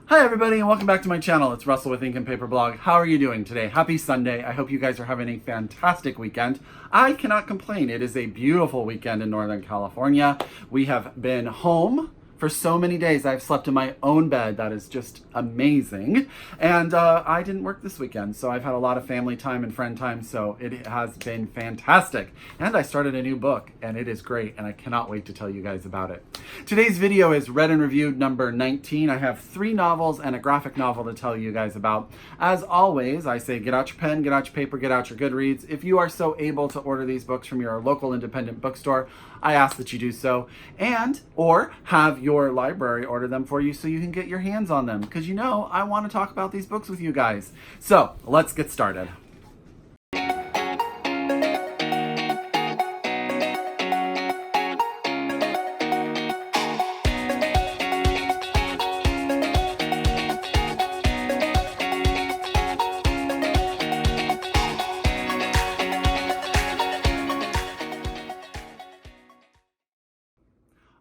Hi everybody and welcome back to my channel. It's Russell with Ink and Paper Blog. How are you doing today? Happy Sunday. I hope you guys are having a fantastic weekend. I cannot complain. It is a beautiful weekend in Northern California. We have been home for so many days. I've slept in my own bed. That is just amazing. And I didn't work this weekend, so I've had a lot of family time and friend time, so it has been fantastic. And I started a new book, and it is great, and I cannot wait to tell you guys about it. Today's video is Read and Reviewed number 19. I have 3 novels and a graphic novel to tell you guys about. As always, I say get out your pen, get out your paper, get out your Goodreads. If you are so able to order these books from your local independent bookstore, I ask that you do so, and or have your library order them for you so you can get your hands on them, because you know I want to talk about these books with you guys. So let's get started.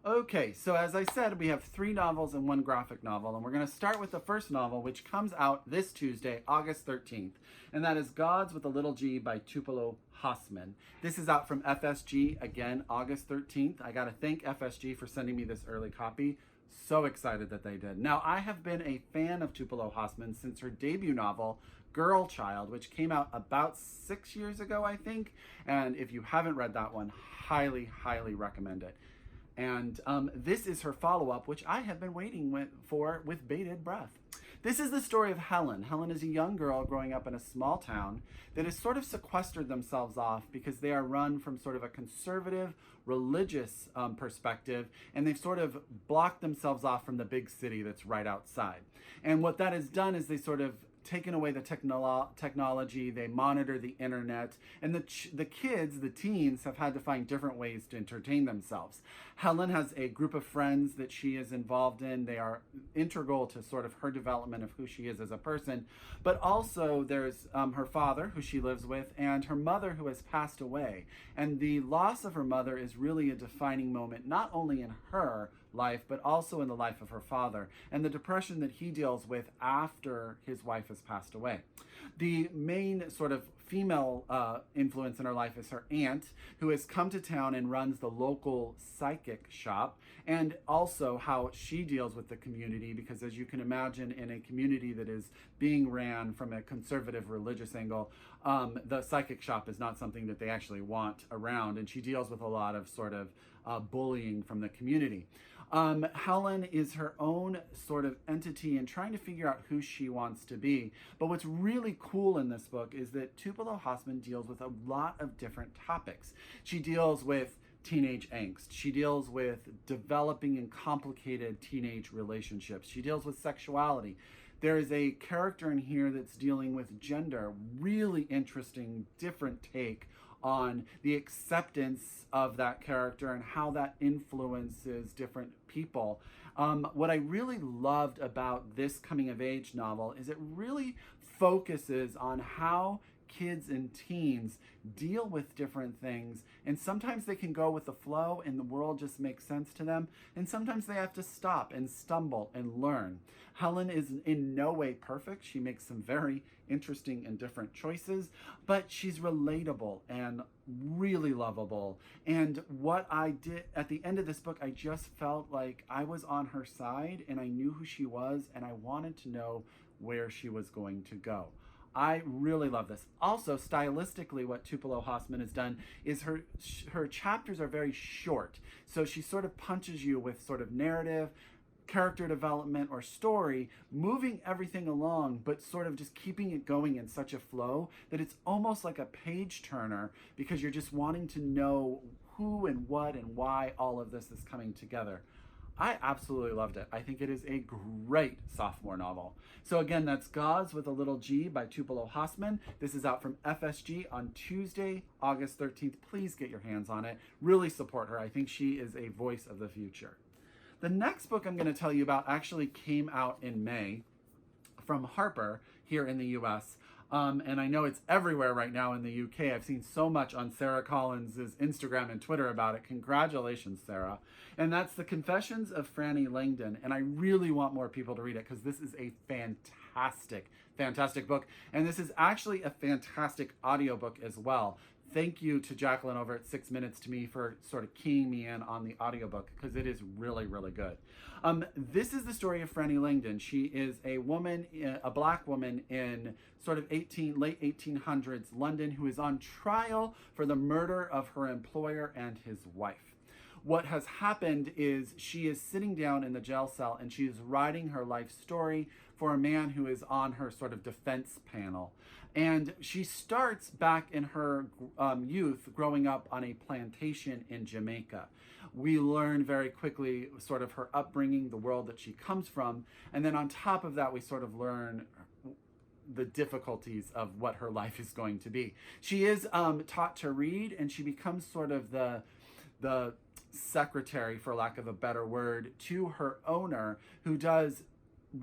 Okay, so as I said, we have 3 novels and 1 graphic novel, and we're going to start with the first novel, which comes out this Tuesday, August 13th, and that is Gods with a Little G by Tupelo Hassman. This is out from FSG, again, August 13th. I got to thank FSG for sending me this early copy. So excited that they did. Now, I have been a fan of Tupelo Hassman since her debut novel, Girl Child, which came out about 6 years ago, I think, and if you haven't read that one, highly, highly recommend it. And this is her follow-up, which I have been waiting for with bated breath. This is the story of Helen. Helen is a young girl growing up in a small town that has sort of sequestered themselves off because they are run from sort of a conservative, religious perspective, and they've sort of blocked themselves off from the big city that's right outside. And what that has done is they sort of taken away the technology, they monitor the internet, and the kids, the teens, have had to find different ways to entertain themselves. Helen has a group of friends that she is involved in. They are integral to sort of her development of who she is as a person, but also there's her father, who she lives with, and her mother, who has passed away. And the loss of her mother is really a defining moment, not only in her life, but also in the life of her father, and the depression that he deals with after his wife has passed away. The main sort of female influence in her life is her aunt, who has come to town and runs the local psychic shop, and also how she deals with the community, because as you can imagine, in a community that is being ran from a conservative religious angle, the psychic shop is not something that they actually want around, and she deals with a lot of sort of bullying from the community. Helen is her own sort of entity and trying to figure out who she wants to be. But what's really cool in this book is that Tupelo Hassman deals with a lot of different topics. She deals with teenage angst. She deals with developing and complicated teenage relationships. She deals with sexuality. There is a character in here that's dealing with gender. Really interesting, different take on the acceptance of that character and how that influences different people. What I really loved about this coming of age novel is it really focuses on how kids and teens deal with different things, and sometimes they can go with the flow and the world just makes sense to them, and sometimes they have to stop and stumble and learn. Helen is in no way perfect. She makes some very interesting and different choices, but she's relatable and really lovable. And what I did at the end of this book, I just felt like I was on her side and I knew who she was and I wanted to know where she was going to go. I really love this. Also, stylistically, what Tupelo Hassman has done is her chapters are very short. So she sort of punches you with sort of narrative, character development, or story, moving everything along, but sort of just keeping it going in such a flow that it's almost like a page turner, because you're just wanting to know who and what and why all of this is coming together. I absolutely loved it. I think it is a great sophomore novel. So again, that's Gods with a Little G by Tupelo Hassman. This is out from FSG on Tuesday, August 13th. Please get your hands on it. Really support her. I think she is a voice of the future. The next book I'm going to tell you about actually came out in May from Harper here in the US. And I know it's everywhere right now in the UK. I've seen so much on Sarah Collins's Instagram and Twitter about it. Congratulations, Sarah. And that's The Confessions of Franny Langdon. And I really want more people to read it because this is a fantastic book. And this is actually a fantastic audiobook as well. Thank you to Jacqueline over at 6 Minutes to Me for sort of keying me in on the audiobook because it is really, really good. This is the story of Franny Langdon. She is a woman, a black woman in sort of late 1800s London who is on trial for the murder of her employer and his wife. What has happened is she is sitting down in the jail cell and she is writing her life story for a man who is on her sort of defense panel. And she starts back in her youth growing up on a plantation in Jamaica. We learn very quickly sort of her upbringing, the world that she comes from. And then on top of that, we sort of learn the difficulties of what her life is going to be. She is taught to read and she becomes sort of the secretary, for lack of a better word, to her owner, who does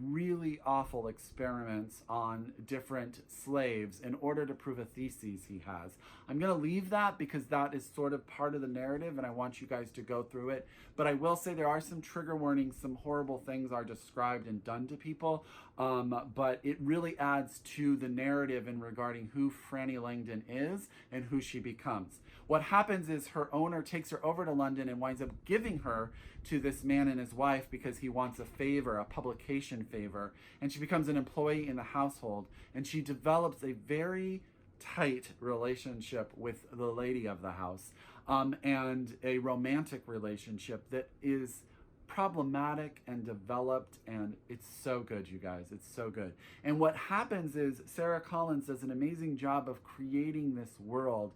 really awful experiments on different slaves in order to prove a thesis he has. I'm going to leave that because that is sort of part of the narrative and I want you guys to go through it. But I will say there are some trigger warnings, some horrible things are described and done to people. But it really adds to the narrative in regarding who Franny Langdon is and who she becomes. What happens is her owner takes her over to London and winds up giving her to this man and his wife because he wants a favor, a publication favor, and she becomes an employee in the household, and she develops a very tight relationship with the lady of the house, and a romantic relationship that is problematic and developed, and it's so good, you guys. It's so good. And what happens is Sarah Collins does an amazing job of creating this world.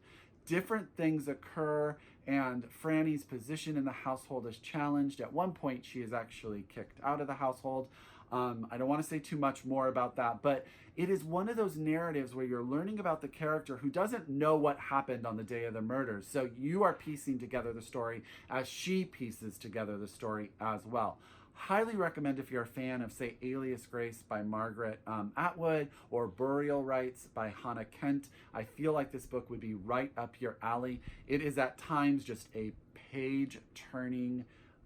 Different things occur, and Franny's position in the household is challenged. At one point, she is actually kicked out of the household. I don't want to say too much more about that, but it is one of those narratives where you're learning about the character who doesn't know what happened on the day of the murders. So you are piecing together the story as she pieces together the story as well. Highly recommend if you're a fan of, say, Alias Grace by Margaret Atwood or Burial Rites by Hannah Kent. I feel like this book would be right up your alley. It is at times just a page-turning,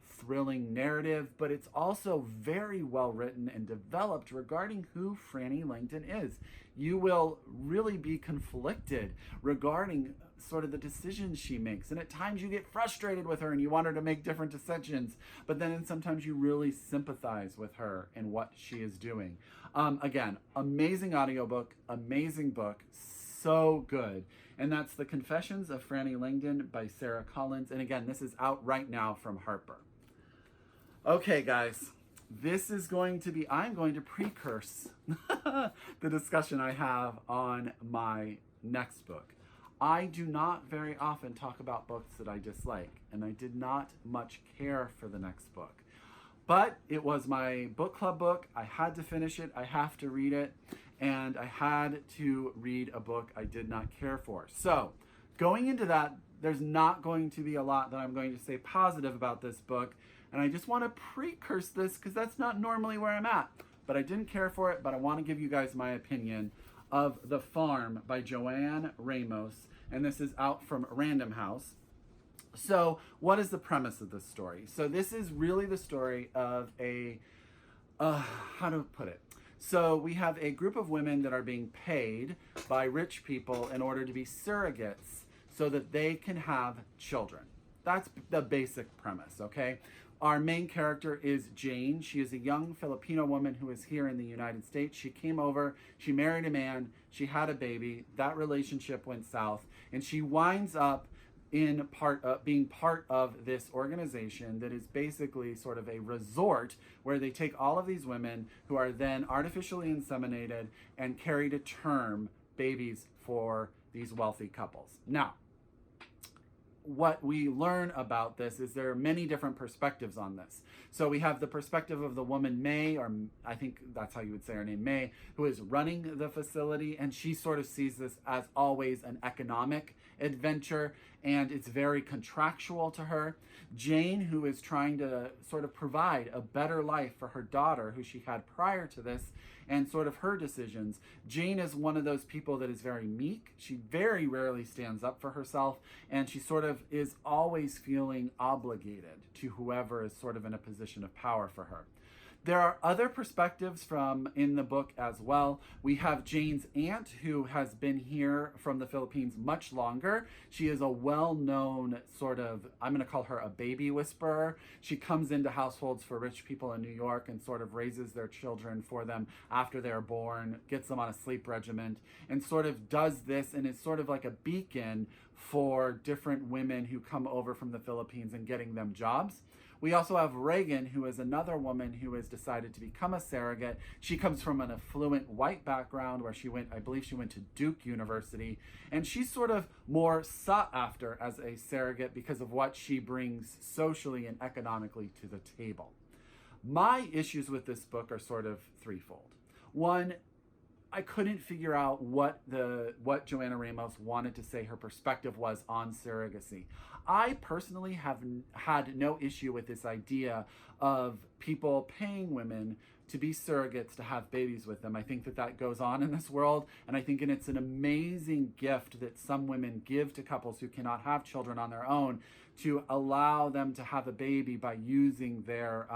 thrilling narrative, but it's also very well written and developed regarding who Franny Langdon is. You will really be conflicted regarding sort of the decisions she makes, and at times you get frustrated with her and you want her to make different decisions, but then sometimes you really sympathize with her and what she is doing. Again, amazing audiobook, amazing book, so good. And that's The Confessions of Franny Langdon by Sarah Collins. And again, this is out right now from Harper. Okay, guys, this is going to be, I'm going to precurse the discussion I have on my next book. I do not very often talk about books that I dislike, and I did not much care for the next book. But it was my book club book. I had to finish it. I have to read it. And I had to read a book I did not care for. So going into that, there's not going to be a lot that I'm going to say positive about this book. And I just want to precurse this because that's not normally where I'm at. But I didn't care for it, but I want to give you guys my opinion of The Farm by Joanne Ramos. And this is out from Random House. So what is the premise of this story? So this is really the story of a, how to put it? So we have a group of women that are being paid by rich people in order to be surrogates so that they can have children. That's the basic premise, okay? Our main character is Jane. She is a young Filipino woman who is here in the United States. She came over, she married a man, she had a baby. That relationship went south, and she winds up in being part of this organization that is basically sort of a resort where they take all of these women who are then artificially inseminated and carry to term babies for these wealthy couples. Now, what we learn about this is there are many different perspectives on this. So we have the perspective of the woman May, or I think that's how you would say her name, May, who is running the facility, and she sort of sees this as always an economic adventure. and it's very contractual to her. Jane, who is trying to sort of provide a better life for her daughter, who she had prior to this, and sort of her decisions. Jane is one of those people that is very meek. She very rarely stands up for herself, and she sort of is always feeling obligated to whoever is sort of in a position of power for her. There are other perspectives from in the book as well. We have Jane's aunt, who has been here from the Philippines much longer. She is a well-known sort of, I'm going to call her a baby whisperer. She comes into households for rich people in New York and sort of raises their children for them after they're born, gets them on a sleep regimen, and sort of does this, and is sort of like a beacon for different women who come over from the Philippines and getting them jobs. We also have Reagan, who is another woman who has decided to become a surrogate. She comes from an affluent white background where she went, I believe she went to Duke University, and she's sort of more sought after as a surrogate because of what she brings socially and economically to the table. My issues with this book are sort of threefold. One, I couldn't figure out what Joanna Ramos wanted to say her perspective was on surrogacy. I personally have had no issue with this idea of people paying women to be surrogates to have babies with them. I think that goes on in this world, and I think it's an amazing gift that some women give to couples who cannot have children on their own, to allow them to have a baby by using their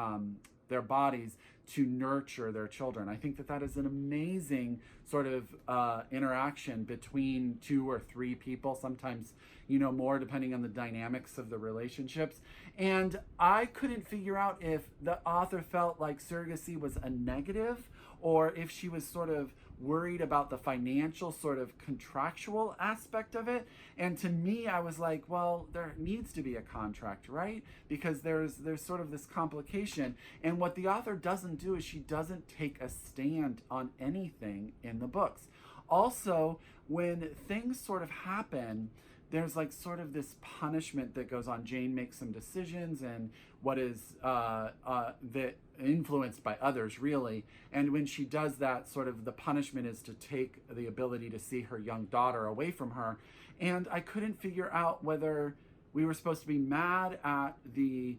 bodies to nurture their children. I think that is an amazing sort of interaction between 2 or 3 people, sometimes, more depending on the dynamics of the relationships. And I couldn't figure out if the author felt like surrogacy was a negative, or if she was sort of worried about the financial sort of contractual aspect of it. And to me, I was like, well, there needs to be a contract, right? Because there's sort of this complication. And what the author doesn't do is she doesn't take a stand on anything in the books. Also, when things sort of happen, there's like sort of this punishment that goes on. Jane makes some decisions, and what is that influenced by others, really. And when she does that, sort of the punishment is to take the ability to see her young daughter away from her. And I couldn't figure out whether we were supposed to be mad at the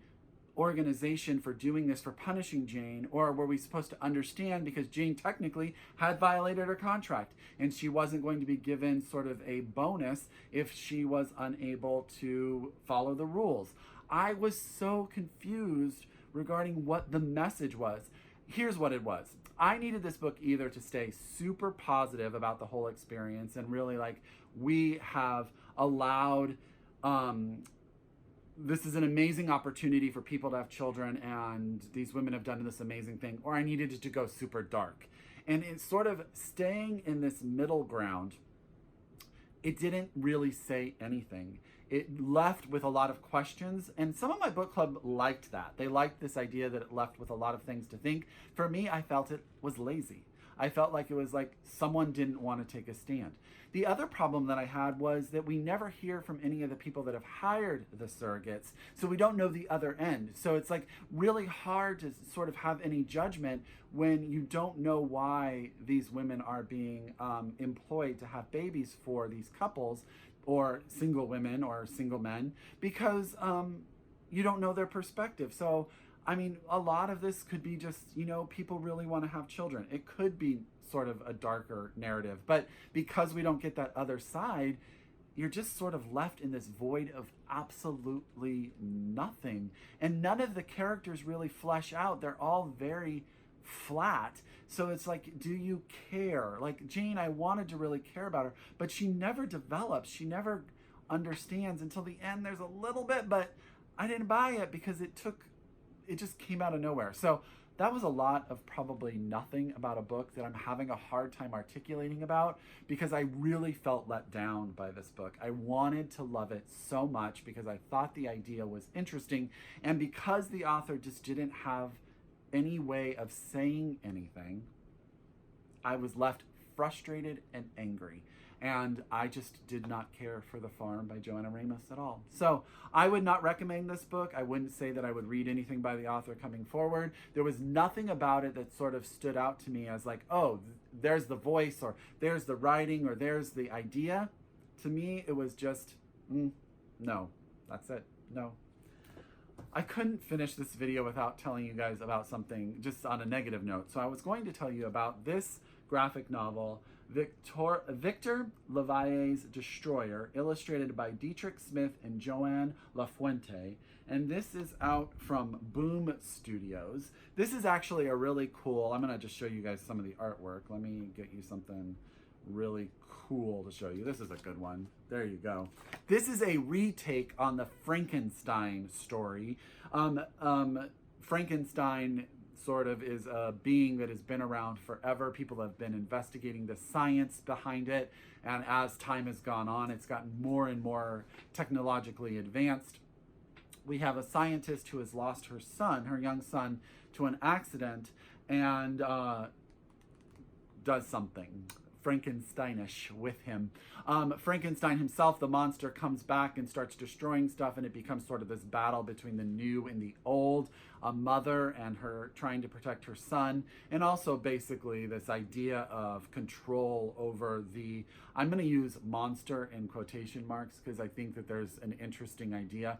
organization for doing this, for punishing Jane, or were we supposed to understand because Jane technically had violated her contract and she wasn't going to be given sort of a bonus if she was unable to follow the rules. I was so confused regarding what the message was. Here's what it was. I needed this book either to stay super positive about the whole experience and really like, we have allowed this is an amazing opportunity for people to have children, and these women have done this amazing thing, or I needed it to go super dark. And it's sort of staying in this middle ground. It didn't really say anything. It left with a lot of questions, and some of my book club liked that. They liked this idea that it left with a lot of things to think. For me, I felt it was lazy. I felt like it was like someone didn't want to take a stand. The other problem that I had was that we never hear from any of the people that have hired the surrogates, so we don't know the other end. So it's like really hard to sort of have any judgment when you don't know why these women are being employed to have babies for these couples, or single women or single men, because you don't know their perspective. So I mean, a lot of this could be just, people really want to have children. It could be sort of a darker narrative, but because we don't get that other side, you're just sort of left in this void of absolutely nothing. And none of the characters really flesh out. They're all very flat. So it's like, do you care? Like Jane, I wanted to really care about her, but she never develops. She never understands until the end. There's a little bit, but I didn't buy it because it just came out of nowhere. So that was a lot of probably nothing about a book that I'm having a hard time articulating about, because I really felt let down by this book. I wanted to love it so much because I thought the idea was interesting, and because the author just didn't have any way of saying anything, I was left frustrated and angry. And I just did not care for The Farm by Joanna Ramos at all. So I would not recommend this book. I wouldn't say that I would read anything by the author coming forward. There was nothing about it that sort of stood out to me as like, oh, there's the voice, or there's the writing, or there's the idea. To me, it was just, No, that's it. No. I couldn't finish this video without telling you guys about something just on a negative note. So I was going to tell you about this graphic novel, Victor Lavalle's Destroyer, illustrated by Dietrich Smith and Joanne LaFuente. And this is out from Boom Studios. This is actually a really cool, I'm gonna just show you guys some of the artwork. Let me get you something really cool to show you. This is a good one. There you go. This is a retake on the Frankenstein story. Frankenstein sort of is a being that has been around forever. People have been investigating the science behind it, and as time has gone on, it's gotten more and more technologically advanced. We have a scientist who has lost her son, her young son, to an accident, and does something Frankensteinish with him. Frankenstein himself, the monster, comes back and starts destroying stuff, and it becomes sort of this battle between the new and the old, a mother and her trying to protect her son, and also basically this idea of control over the, I'm going to use monster in quotation marks because I think that there's an interesting idea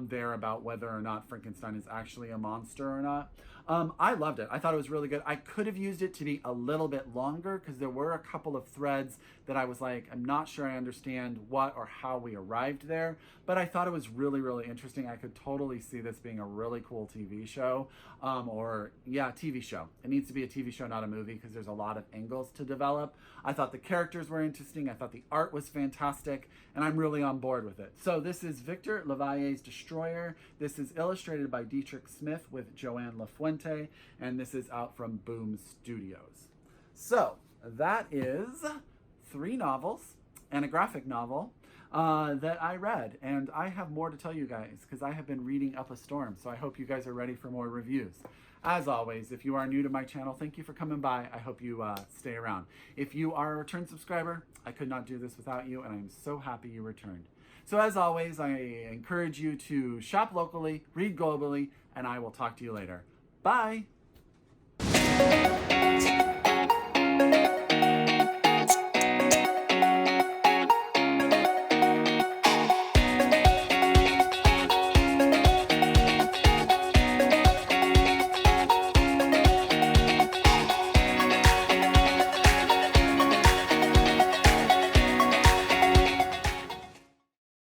there about whether or not Frankenstein is actually a monster or not. I loved it. I thought it was really good. I could have used it to be a little bit longer because there were a couple of threads that I was like, I'm not sure I understand what or how we arrived there, but I thought it was really, really interesting. I could totally see this being a really cool TV show, TV show. It needs to be a TV show, not a movie, because there's a lot of angles to develop. I thought the characters were interesting. I thought the art was fantastic, and I'm really on board with it. So this is Victor Lavalle's Destroyer. This is illustrated by Dietrich Smith with Joanne LaFuente, and this is out from Boom Studios. So that is 3 novels and a graphic novel that I read, and I have more to tell you guys because I have been reading up a storm, so I hope you guys are ready for more reviews. As always, if you are new to my channel, thank you for coming by. I hope you stay around. If you are a return subscriber, I could not do this without you, and I'm so happy you returned. So as always, I encourage you to shop locally, read globally, and I will talk to you later. Bye!